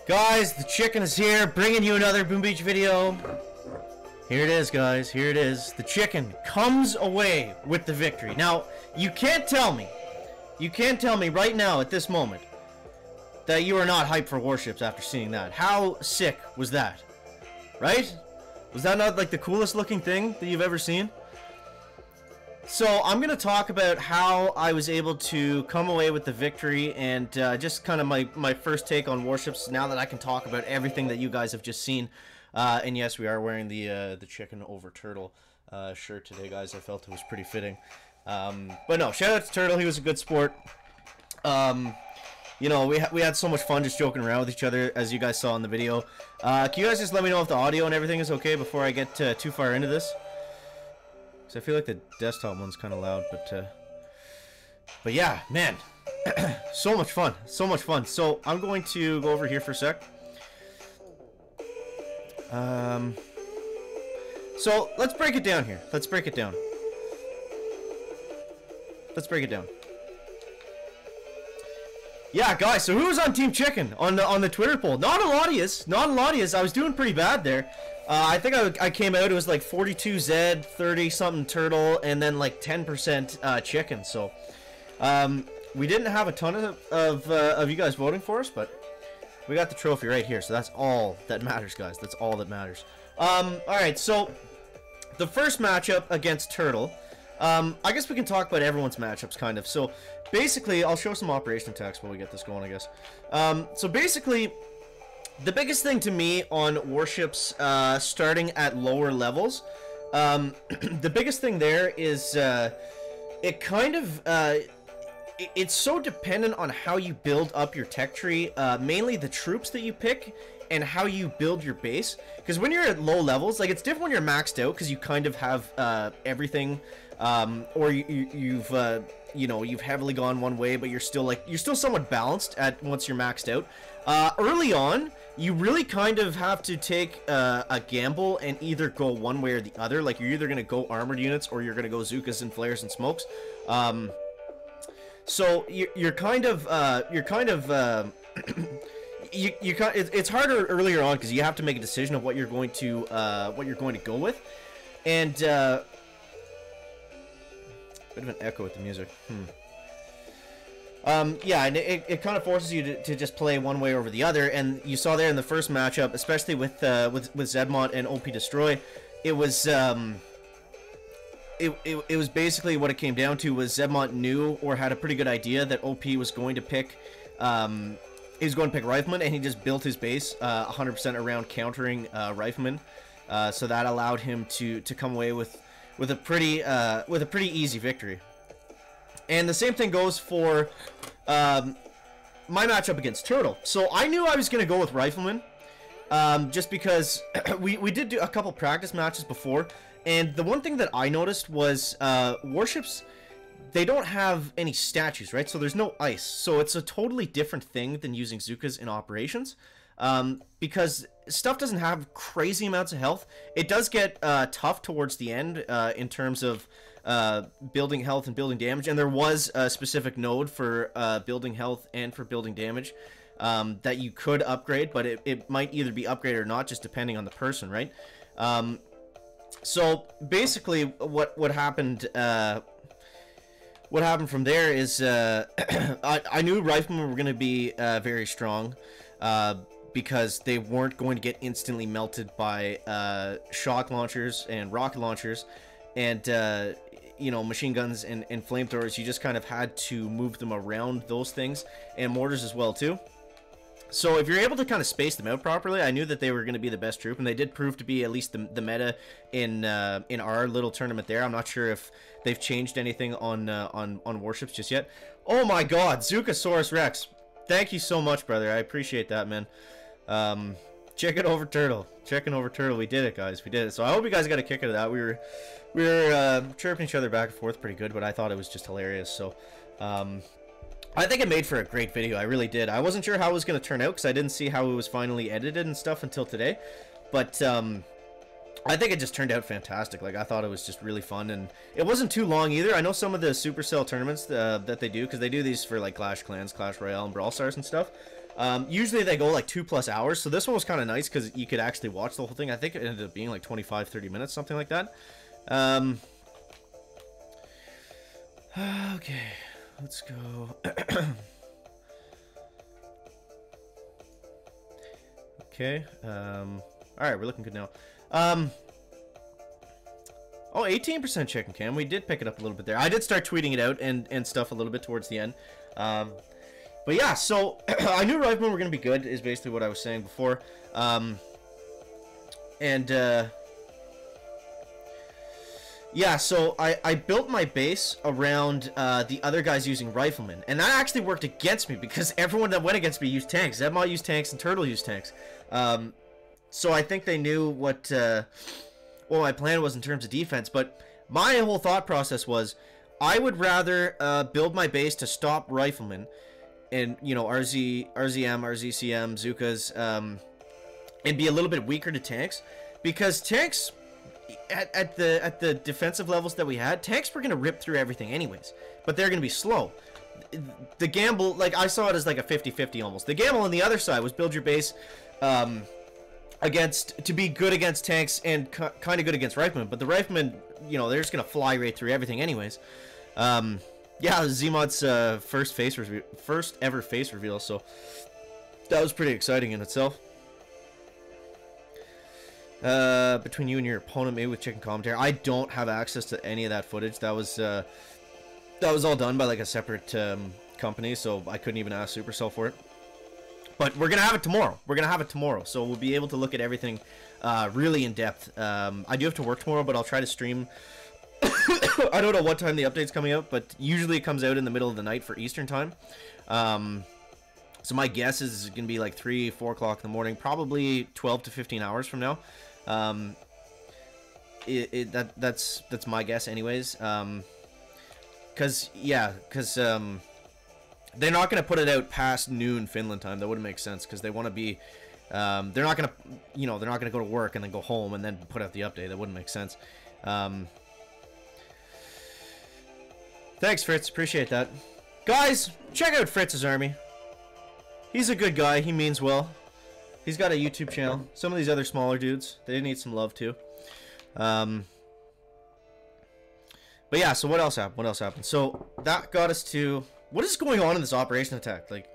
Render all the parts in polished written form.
Guys, the chicken is here, bringing you another Boom Beach video. Here it is, guys. Here it is. The chicken comes away with the victory. Now, you can't tell me right now at this moment that you are not hyped for Warships after seeing that. How sick was that? Right? Was that not like the coolest looking thing that you've ever seen? So I'm going to talk about how I was able to come away with the victory and just kind of my first take on Warships now that I can talk about everything that you guys have just seen. And yes, we are wearing the chicken over turtle shirt today, guys. I felt it was pretty fitting. But no, shout out to Turtle. He was a good sport. You know, we had so much fun just joking around with each other, as you guys saw in the video. Can you guys just let me know if the audio and everything is okay before I get too far into this? I feel like the desktop one's kind of loud, but yeah, man, so much fun, so much fun. So I'm going to go over here for a sec. So let's break it down here. Let's break it down. Let's break it down. Yeah, guys. So who was on Team Chicken on the Twitter poll? Not a lot of yous. Not a lot of yous. I was doing pretty bad there. I think I came out, it was like 42 Zed, 30 something Turtle, and then like 10% Chicken. So we didn't have a ton of you guys voting for us, but we got the trophy right here. So that's all that matters, guys. That's all that matters. Alright, so the first matchup against Turtle. I guess we can talk about everyone's matchups, kind of. So basically, I'll show some operation text while we get this going, I guess. So basically, the biggest thing to me on Warships starting at lower levels, the biggest thing there is it kind of it's so dependent on how you build up your tech tree, mainly the troops that you pick and how you build your base. Because when you're at low levels, like, it's different when you're maxed out because you kind of have everything, or you've you know, you've heavily gone one way, but you're still somewhat balanced at once you're maxed out. Early on, you really kind of have to take a gamble and either go one way or the other. Like, you're either going to go armored units or you're going to go Zookas and flares and smokes. So you're kind of it's harder earlier on because you have to make a decision of what you're going to go with, and bit of an echo with the music. Yeah, and it kind of forces you to just play one way over the other, and you saw there in the first matchup, especially with Zedmont and OP Destroy, it was it was basically what it came down to was Zedmont knew or had a pretty good idea that OP was going to pick Rifleman, and he just built his base 100% around countering Rifleman, so that allowed him to come away with a pretty easy victory. And the same thing goes for my matchup against Turtle. So I knew I was going to go with Rifleman, just because we did do a couple practice matches before, and the one thing that I noticed was Warships, they don't have any statues, right? So there's no ice. So it's a totally different thing than using Zookas in operations, because stuff doesn't have crazy amounts of health. It does get tough towards the end in terms of building health and building damage, and there was a specific node for building health and for building damage that you could upgrade, but it might either be upgraded or not, just depending on the person, right? So basically what happened from there is I knew Riflemen were going to be very strong, because they weren't going to get instantly melted by shock launchers and rocket launchers, and you know, machine guns and flamethrowers. You just kind of had to move them around those things, and mortars as well too. So if you're able to kind of space them out properly, I knew that they were going to be the best troop, and they did prove to be at least the meta in our little tournament there. I'm not sure if they've changed anything on Warships just yet. Oh my God, Zukasaurus Rex! Thank you so much, brother. I appreciate that, man. Chicken over Turtle. Chicken over Turtle. We did it, guys. We did it. So I hope you guys got a kick out of that. We were chirping each other back and forth pretty good, but I thought it was just hilarious. So I think it made for a great video. I really did. I wasn't sure how it was going to turn out because I didn't see how it was finally edited and stuff until today. But I think it just turned out fantastic. Like, I thought it was just really fun, and it wasn't too long either. I know some of the Supercell tournaments that they do, because they do these for like Clash Clans, Clash Royale, and Brawl Stars and stuff. Usually they go like 2+ hours, so this one was kind of nice because you could actually watch the whole thing. I think it ended up being like 25-30 minutes, something like that. Okay, let's go. Okay, alright, we're looking good now. Oh, 18% chicken cam. We did pick it up a little bit there. I did start tweeting it out and stuff a little bit towards the end. But yeah, so I knew Riflemen were going to be good, is basically what I was saying before. Yeah, so I built my base around the other guys using Riflemen. And that actually worked against me because everyone that went against me used tanks. Zedmont used tanks and Turtle used tanks. So I think they knew what my plan was in terms of defense. But my whole thought process was I would rather build my base to stop Riflemen and, you know, RZM, RZCM, Zookas, and be a little bit weaker to tanks. Because tanks, at the defensive levels that we had, tanks were going to rip through everything anyways. But they're going to be slow. The gamble, like, I saw it as like a 50-50 almost. The gamble on the other side was build your base to be good against tanks and kind of good against Riflemen. But the Riflemen, you know, they're just going to fly right through everything anyways. Yeah, Zmod's first ever face reveal, so that was pretty exciting in itself. Between you and your opponent, maybe with chicken commentary. I don't have access to any of that footage. That was all done by like a separate company, so I couldn't even ask Supercell for it. But we're gonna have it tomorrow. So we'll be able to look at everything really in depth. I do have to work tomorrow, but I'll try to stream. I don't know what time the update's coming out, but usually it comes out in the middle of the night for Eastern time. So my guess is it's gonna be like 3-4 o'clock in the morning, probably 12 to 15 hours from now. That's my guess anyways. Cause they're not gonna put it out past noon Finland time. That wouldn't make sense because they want to be they're not gonna go to work and then go home and then put out the update. That wouldn't make sense. Thanks, Fritz, appreciate that. Guys, check out Fritz's army. He's a good guy, he means well. He's got a YouTube channel. Some of these other smaller dudes, they need some love too. But yeah, so what else happened? So that got us to... What is going on in this operation attack? Like,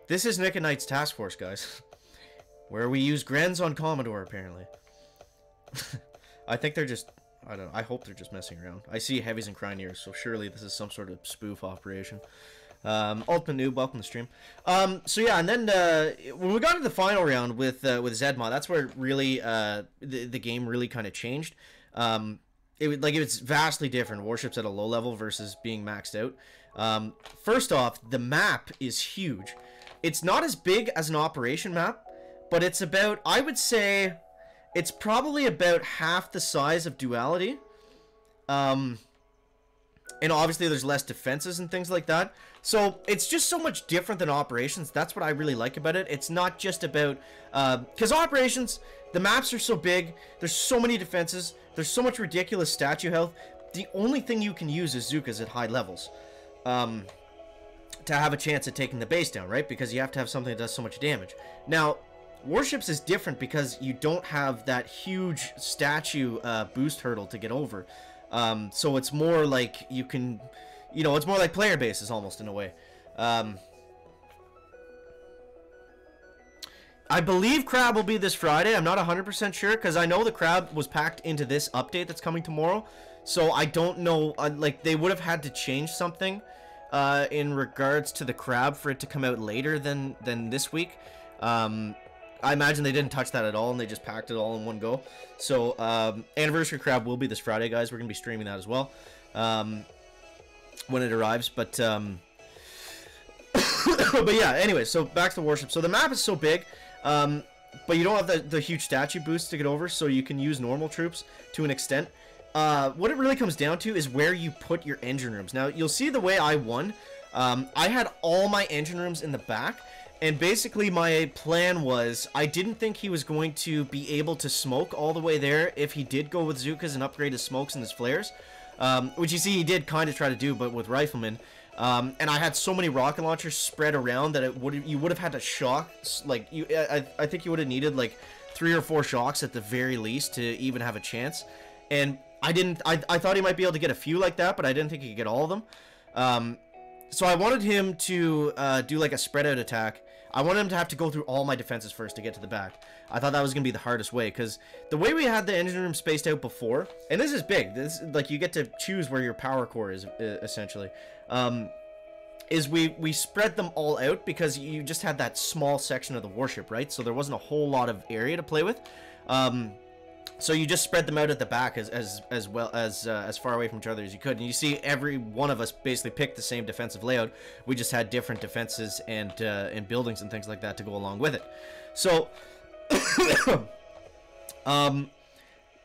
this is Nick and Knight's task force, guys. Where we use Grens on Commodore, apparently. I think they're just... I don't know. I hope they're just messing around. I see heavies and criniers, so surely this is some sort of spoof operation. Ultimate Noob, welcome to the stream. So yeah, and then when we got to the final round with Zedmont, that's where really the game really kind of changed. It was vastly different. Warships at a low level versus being maxed out. First off, the map is huge. It's not as big as an operation map, but it's about, I would say, it's probably about half the size of Duality. And obviously there's less defenses and things like that. So it's just so much different than Operations. That's what I really like about it. It's not just about... because Operations, the maps are so big. There's so many defenses. There's so much ridiculous statue health. The only thing you can use is Zookas at high levels. To have a chance at taking the base down, right? Because you have to have something that does so much damage. Now, Warships is different because you don't have that huge statue boost hurdle to get over. So it's more like you can... You know, it's more like player bases almost in a way. I believe Crab will be this Friday. I'm not 100% sure because I know the Crab was packed into this update that's coming tomorrow. So I don't know, like they would have had to change something in regards to the Crab for it to come out later than this week. I imagine they didn't touch that at all and they just packed it all in one go. So Anniversary Crab will be this Friday, guys. We're going to be streaming that as well. When it arrives, but but yeah, anyway, so back to the Warship. So the map is so big, but you don't have the huge statue boost to get over, so you can use normal troops to an extent. What it really comes down to is where you put your engine rooms. Now, you'll see the way I won. I had all my engine rooms in the back, and basically my plan was I didn't think he was going to be able to smoke all the way there if he did go with Zookas and upgrade his smokes and his flares. Which you see he did kind of try to do, but with Riflemen. And I had so many rocket launchers spread around that you would have had to shock, like, I think you would have needed, like, 3 or 4 shocks at the very least to even have a chance. And I thought he might be able to get a few like that, but I didn't think he could get all of them. So I wanted him to do, like, a spread out attack. I wanted him to have to go through all my defenses first to get to the back. I thought that was going to be the hardest way, because the way we had the engine room spaced out before, and this is big, this, like, you get to choose where your power core is, essentially, is we spread them all out because you just had that small section of the warship, right? So there wasn't a whole lot of area to play with. So you just spread them out at the back as well as far away from each other as you could. And you see every one of us basically picked the same defensive layout. We just had different defenses and buildings and things like that to go along with it. So,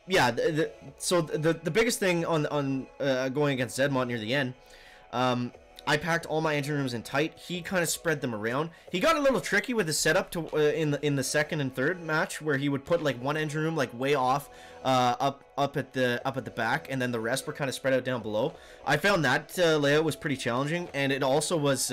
yeah. So the biggest thing on going against Zedmont near the end, I packed all my engine rooms in tight. He kind of spread them around. He got a little tricky with his setup to in the second and third match, where he would put like one engine room like way off up at the back, and then the rest were kind of spread out down below. I found that layout was pretty challenging, and it also was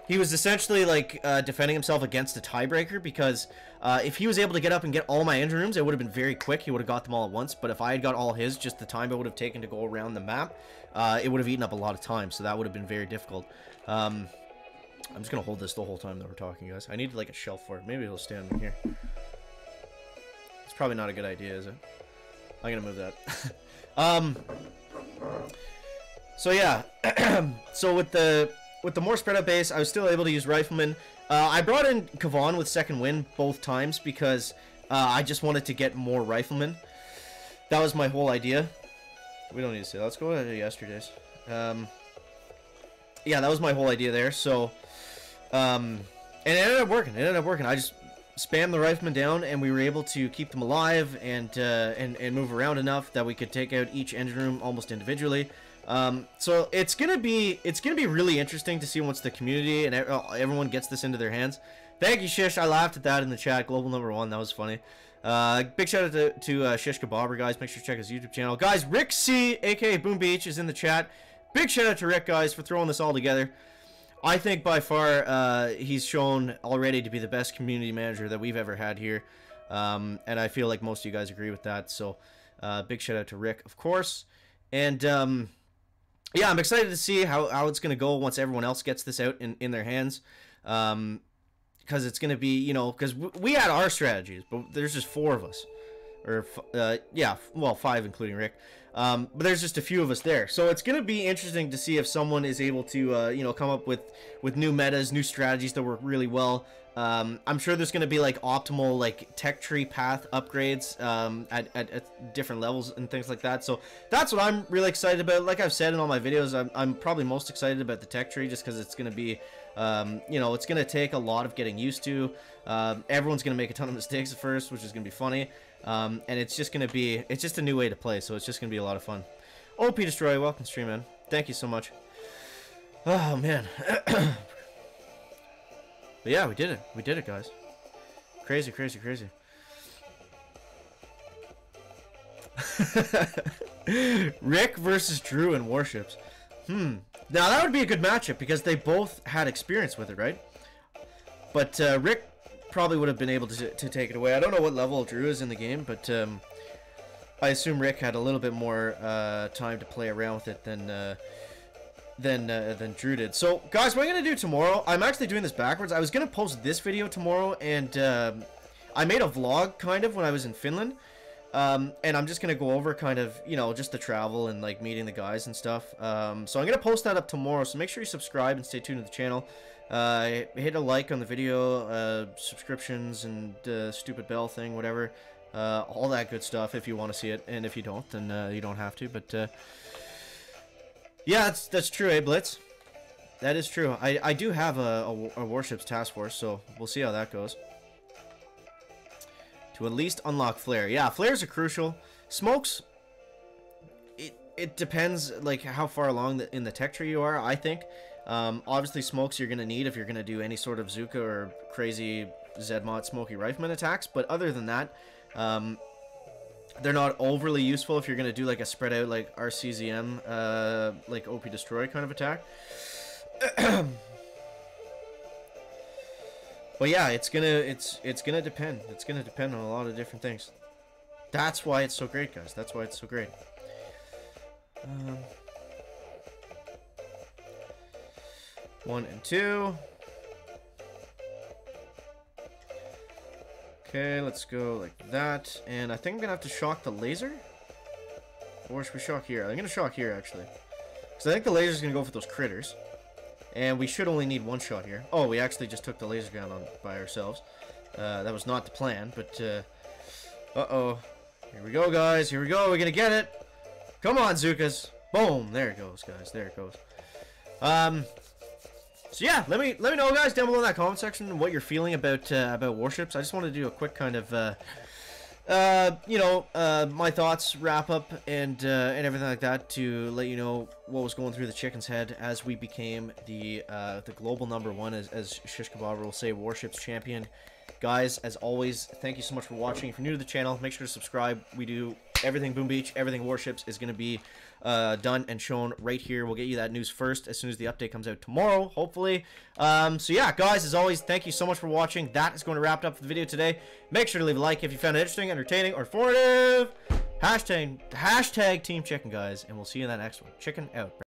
he was essentially like defending himself against a tiebreaker, because if he was able to get up and get all my engine rooms, it would have been very quick. He would have got them all at once. But if I had got all his, just the time it would have taken to go around the map, it would have eaten up a lot of time. So that would have been very difficult. I'm just gonna hold this the whole time that we're talking, guys. I need like a shelf for it. Maybe it'll stand in here. It's probably not a good idea, is it? I'm gonna move that. So yeah. So with the more spread out base, I was still able to use riflemen. I brought in Kavan with second wind both times because I just wanted to get more riflemen. That was my whole idea. We don't need to say that. Let's go to yesterday's. Yeah, that was my whole idea there. So, and it ended up working. It ended up working. I just spammed the riflemen down, and we were able to keep them alive and move around enough that we could take out each engine room almost individually. So it's gonna be really interesting to see once the community and everyone gets this into their hands. Thank you, Shish. I laughed at that in the chat. Global #1. That was funny. Big shout out to Shish Kababber, guys. Make sure to check his YouTube channel, guys. Rick C, aka Boom Beach, is in the chat. Big shout out to Rick, guys, for throwing this all together. I think by far he's shown already to be the best community manager that we've ever had here, and I feel like most of you guys agree with that. So big shout out to Rick, of course. And yeah, I'm excited to see how it's going to go once everyone else gets this out in their hands. Because it's going to be, you know, because we had our strategies, but there's just 4 of us. Or, yeah, well, 5 including Rick. But there's just a few of us there. So it's going to be interesting to see if someone is able to, you know, come up with new metas, new strategies that work really well. I'm sure there's going to be, like, optimal, like, tech tree path upgrades at different levels and things like that. So that's what I'm really excited about. Like I've said in all my videos, I'm probably most excited about the tech tree just because it's going to be, you know, it's going to take a lot of getting used to. Everyone's going to make a ton of mistakes at first, which is going to be funny. And it's just going to be, it's just a new way to play, so it's just going to be a lot of fun. OP Destroy, welcome stream, man. Thank you so much. Oh, man. But yeah, we did it. We did it, guys. Crazy, crazy, crazy. Rick versus Drew in Warships. Now, that would be a good matchup because they both had experience with it, right? But Rick probably would have been able to take it away. I don't know what level Drew is in the game, but I assume Rick had a little bit more time to play around with it than Drew did. So, guys, what I'm going to do tomorrow, I'm actually doing this backwards. I was going to post this video tomorrow, and I made a vlog, kind of, when I was in Finland. And I'm just going to go over, kind of, you know, just the travel and, like, meeting the guys and stuff. So I'm going to post that up tomorrow, so make sure you subscribe and stay tuned to the channel. Hit a like on the video, subscriptions, and stupid bell thing, whatever. All that good stuff if you want to see it, and if you don't, then you don't have to, but... yeah, that's true, eh, Blitz? That is true. I do have a Warships task force, so we'll see how that goes. To at least unlock Flare. Yeah, Flares are crucial. Smokes, it depends, like, how far along in the tech tree you are, I think. Obviously, smokes you're going to need if you're going to do any sort of Zuka or crazy Zedmont Smoky Rifleman attacks, but other than that, they're not overly useful if you're going to do, like, a spread out, like, RCZM, like, OP Destroy kind of attack. But yeah, it's gonna depend. It's gonna depend on a lot of different things. That's why it's so great, guys. That's why it's so great. 1 and 2. Okay, let's go like that. And I think I'm gonna have to shock the laser. Or should we shock here? I'm gonna shock here actually, because I think the laser's gonna go for those critters. And we should only need one shot here. Oh, we actually just took the laser gun on by ourselves. That was not the plan, but uh-oh. Here we go, guys. Here we go. We're gonna get it. Come on, Zukas. Boom. There it goes, guys. There it goes. So yeah, let me know, guys, down below in that comment section what you're feeling about Warships. I just wanted to do a quick kind of my thoughts, wrap up, and everything like that, to let you know what was going through the chicken's head as we became the global #1, as Shish Kebab will say, Warships champion. Guys, as always, thank you so much for watching. If you're new to the channel, make sure to subscribe. We do everything Boom Beach, everything Warships is going to be done and shown right here. We'll get you that news first as soon as the update comes out tomorrow, hopefully. So yeah, guys, as always, thank you so much for watching. That is going to wrap it up for the video today. Make sure to leave a like if you found it interesting, entertaining, or informative. Hashtag Team Chicken, guys, and we'll see you in that next one. Chicken out.